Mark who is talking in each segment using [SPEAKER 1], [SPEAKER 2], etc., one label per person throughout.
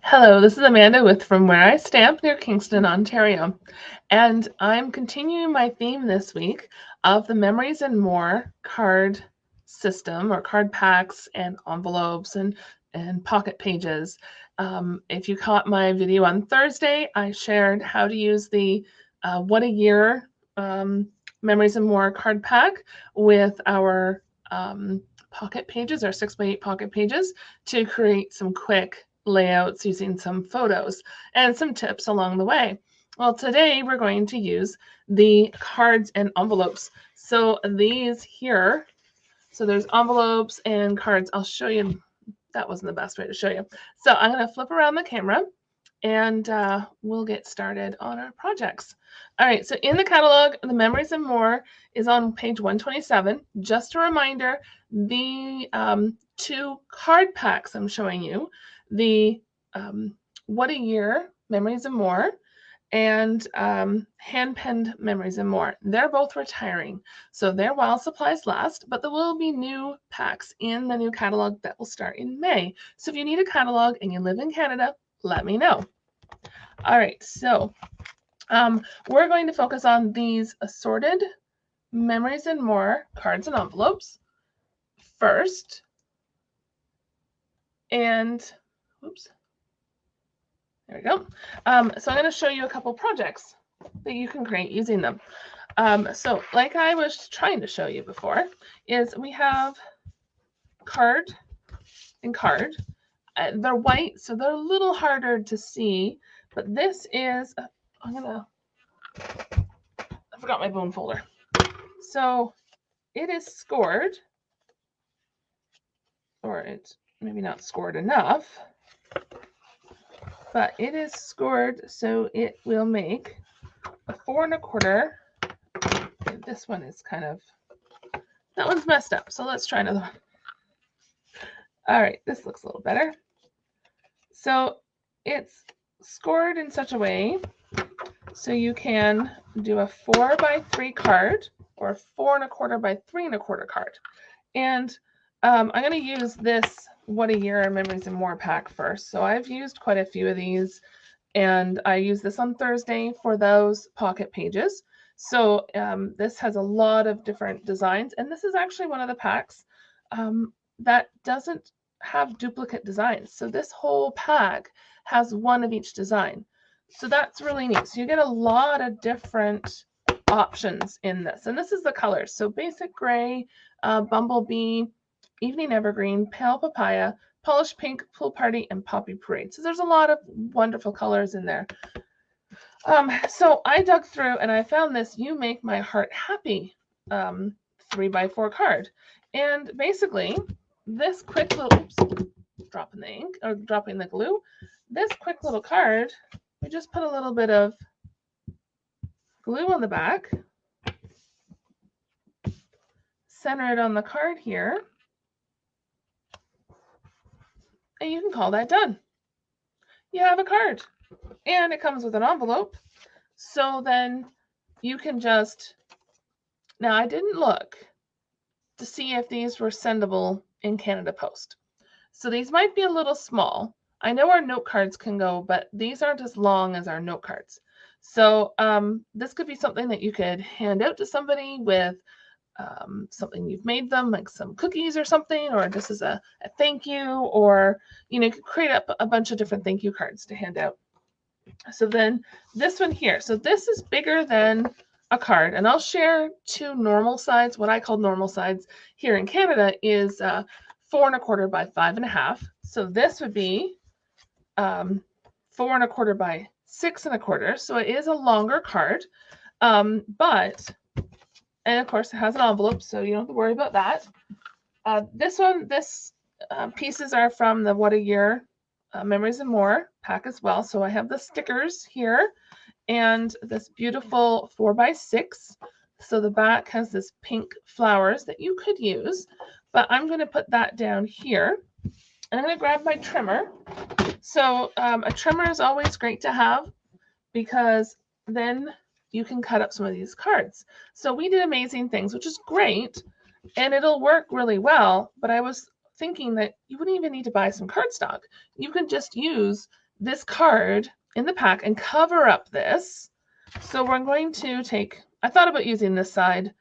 [SPEAKER 1] Hello, this is Amanda with From Where I Stamp near Kingston, Ontario. And I'm continuing my theme this week of the Memories and More card system, or card packs and envelopes and pocket pages. If you caught my video on Thursday, I shared how to use the What a Year Memories and More card pack with our pocket pages, our 6x8 pocket pages, to create some quick layouts using some photos and some tips along the way. Well, today we're going to use the cards and envelopes. So these here, so there's envelopes and cards. I'll show you. That wasn't the best way to show you. So I'm going to flip around the camera and we'll get started on our projects. All right, so in the catalog, the Memories and More is on page 127. Just a reminder, the two card packs I'm showing you, the What a Year Memories and More and hand-penned Memories and More. They're both retiring, so they're while supplies last, but there will be new packs in the new catalog that will start in May. So if you need a catalog and you live in Canada, let me know. All right, so we're going to focus on these assorted Memories and More cards and envelopes first. And, oops, there we go. So I'm going to show you a couple projects that you can create using them. So like I was trying to show you before, is we have card and card. They're white, so they're a little harder to see, but this is, I forgot my bone folder. So it is scored, or it's maybe not scored enough, but it is scored so it will make a 4 1/4. And this one is kind of, that one's messed up, so let's try another one. All right, this looks a little better. So it's scored in such a way so you can do a 4x3 card or 4 1/4 by 3 1/4 card. And I'm going to use this What a Year Memories and More pack first. So I've used quite a few of these, and I use this on Thursday for those pocket pages. So this has a lot of different designs, and this is actually one of the packs that doesn't have duplicate designs. So this whole pack has one of each design. So that's really neat. So you get a lot of different options in this. And this is the colors. So basic gray, bumblebee, evening evergreen, pale papaya, polished pink, pool party, and poppy parade. So there's a lot of wonderful colors in there. So I dug through and I found this You Make My Heart Happy 3x4 card. And basically, this quick little, oops, dropping the ink or dropping the glue, this quick little card, we just put a little bit of glue on the back, center it on the card here, and you can call that done. You have a card, and it comes with an envelope. So then you can just, now I didn't look to see if these were sendable in Canada Post. So these might be a little small. I know our note cards can go, but these aren't as long as our note cards. So this could be something that you could hand out to somebody with something you've made them, like some cookies or something, or this is a thank you, or you could create up a bunch of different thank you cards to hand out. So then this one here, so this is bigger than a card, and I'll share two normal sides. What I call normal sides here in Canada is 4 1/4 by 5 1/2. So this would be 4 1/4 by 6 1/4. So it is a longer card, but, and of course it has an envelope, so you don't have to worry about that. This pieces are from the What a Year Memories and More pack as well. So I have the stickers here and this beautiful 4x6. So the back has this pink flowers that you could use, but I'm going to put that down here. And I'm going to grab my trimmer. So a trimmer is always great to have because then you can cut up some of these cards. So we did Amazing Things, which is great, and it'll work really well, but I was thinking that you wouldn't even need to buy some cardstock. You can just use this card in the pack and cover up this. So we're going to take, I thought about using this side,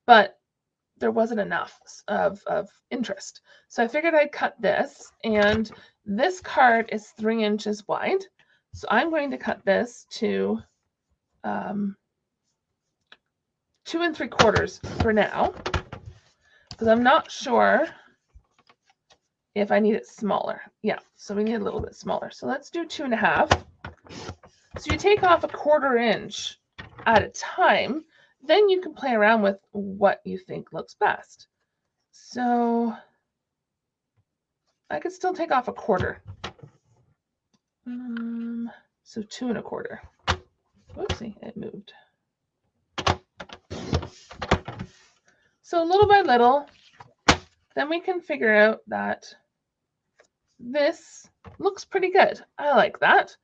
[SPEAKER 1] but there wasn't enough of interest. So I figured I'd cut this, and this card is 3 inches wide. So I'm going to cut this to 2 3/4 for now, because I'm not sure if I need it smaller. Yeah, so we need a little bit smaller. So let's do 2 1/2. So you take off 1/4 inch at a time, then you can play around with what you think looks best. So I could still take off 1/4. So 2 1/4. Whoopsie, it moved. So little by little, then we can figure out that this looks pretty good. I like that.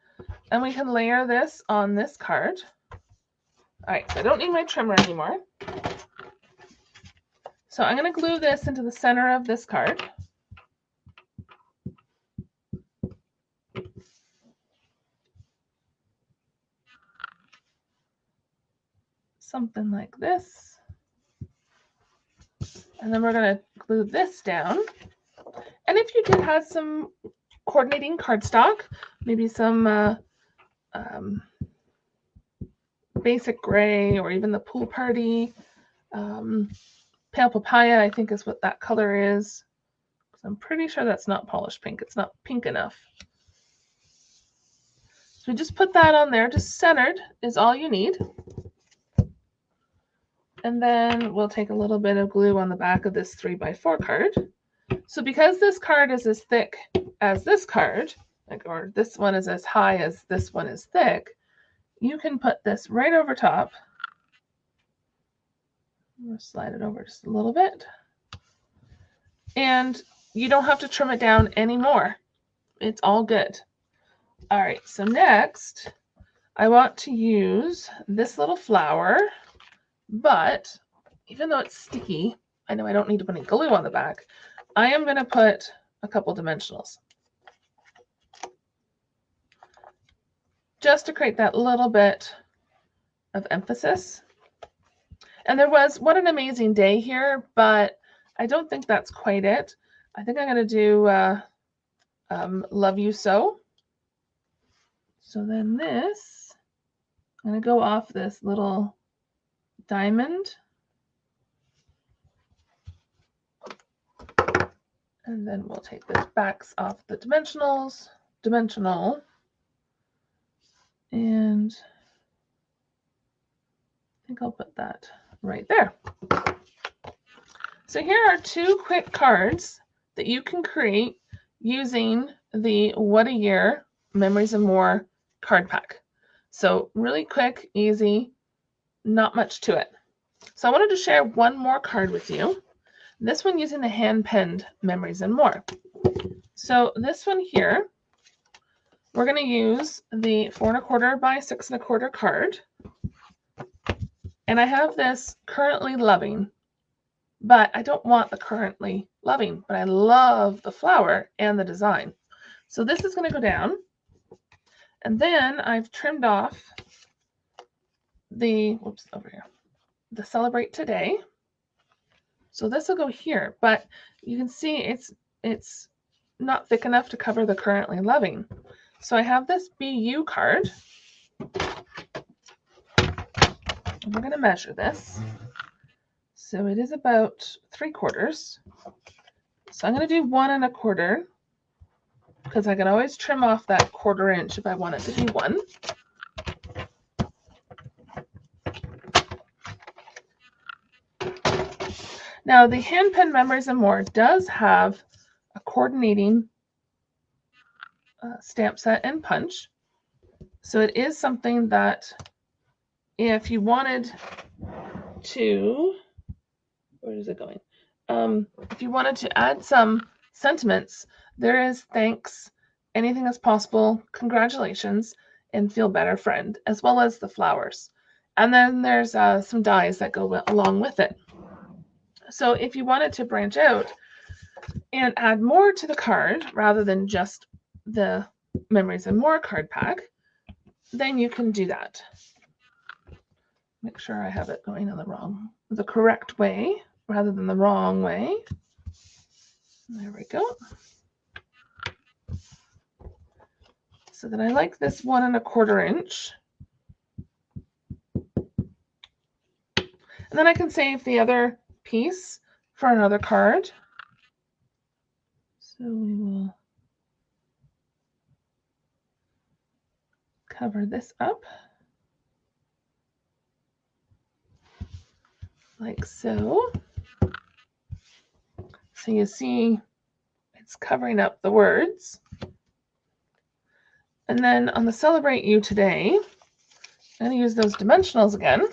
[SPEAKER 1] And we can layer this on this card. All right, so I don't need my trimmer anymore. So I'm going to glue this into the center of this card. Something like this. And then we're going to glue this down. And if you did have some coordinating cardstock, maybe some basic gray, or even the pool party, pale papaya, I think is what that color is. I'm pretty sure that's not polished pink. It's not pink enough. So we just put that on there, just centered is all you need. And then we'll take a little bit of glue on the back of this 3x4 card. So because this card is as thick as this card, or this one is as high as this one is thick, you can put this right over top. I'm going to slide it over just a little bit. And you don't have to trim it down anymore. It's all good. All right, so next I want to use this little flower, but even though it's sticky, I know I don't need to put any glue on the back. I am going to put a couple dimensionals just to create that little bit of emphasis. And there was What an Amazing Day here, but I don't think that's quite it. I think I'm going to do Love You So. So then this, I'm going to go off this little diamond. And then we'll take the backs off the dimensional. And I think I'll put that right there. So here are 2 quick cards that you can create using the What a Year Memories and More card pack. So really quick, easy, not much to it. So I wanted to share one more card with you. This one using the hand-penned Memories and More. So this one here, we're going to use the 4 1/4 by 6 1/4 card. And I have this Currently Loving, but I don't want the Currently Loving, but I love the flower and the design. So this is going to go down. And then I've trimmed off the, the Celebrate Today. So this will go here, but you can see it's not thick enough to cover the Currently Loving. So I have this BU card. And we're going to measure this. So it is about 3/4. So I'm going to do 1 1/4, because I can always trim off that 1/4 inch if I want it to be 1. Now the Hand Pen Memories and More does have a coordinating stamp set and punch. So it is something that if you wanted to, where is it going? If you wanted to add some sentiments, there is thanks, anything is possible, congratulations, and feel better friend, as well as the flowers. And then there's some dies that go along with it. So if you wanted to branch out and add more to the card rather than just the Memories and More card pack, then you can do that. Make sure I have it going in the correct way rather than the wrong way. There we go. So then I like this 1 1/4 inch. And then I can save the other piece for another card. So we will cover this up like so. So you see it's covering up the words. And then on the Celebrate You Today, I'm going to use those dimensionals again.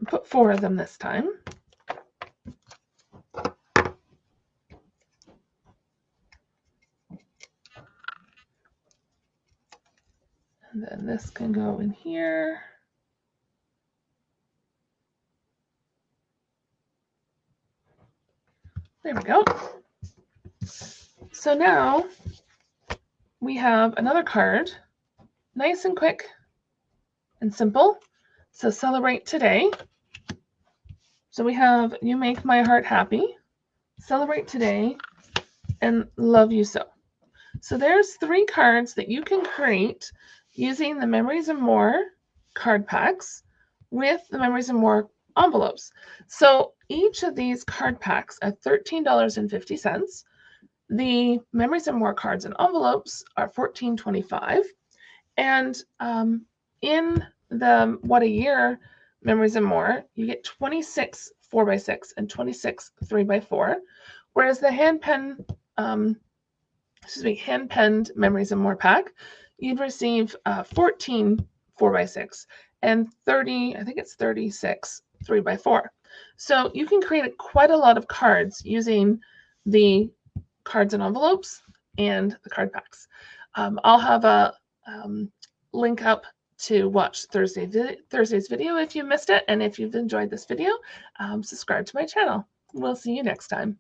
[SPEAKER 1] Put 4 of them this time. And then this can go in here. There we go. So now we have another card, nice and quick and simple. So Celebrate Today. So we have You Make My Heart Happy, Celebrate Today, and Love You So. So there's 3 cards that you can create using the Memories and More card packs with the Memories and More envelopes. So each of these card packs are $13.50. The Memories and More cards and envelopes are $14.25. And in the What a Year Memories and More, you get 26 4x6 and 26 3x4, whereas the hand-penned Memories and More pack, you'd receive 14 4x6 and 30, I think it's 36 3x4. So you can create quite a lot of cards using the cards and envelopes and the card packs. I'll have a link up to watch Thursday's video if you missed it, and if you've enjoyed this video, subscribe to my channel. We'll see you next time.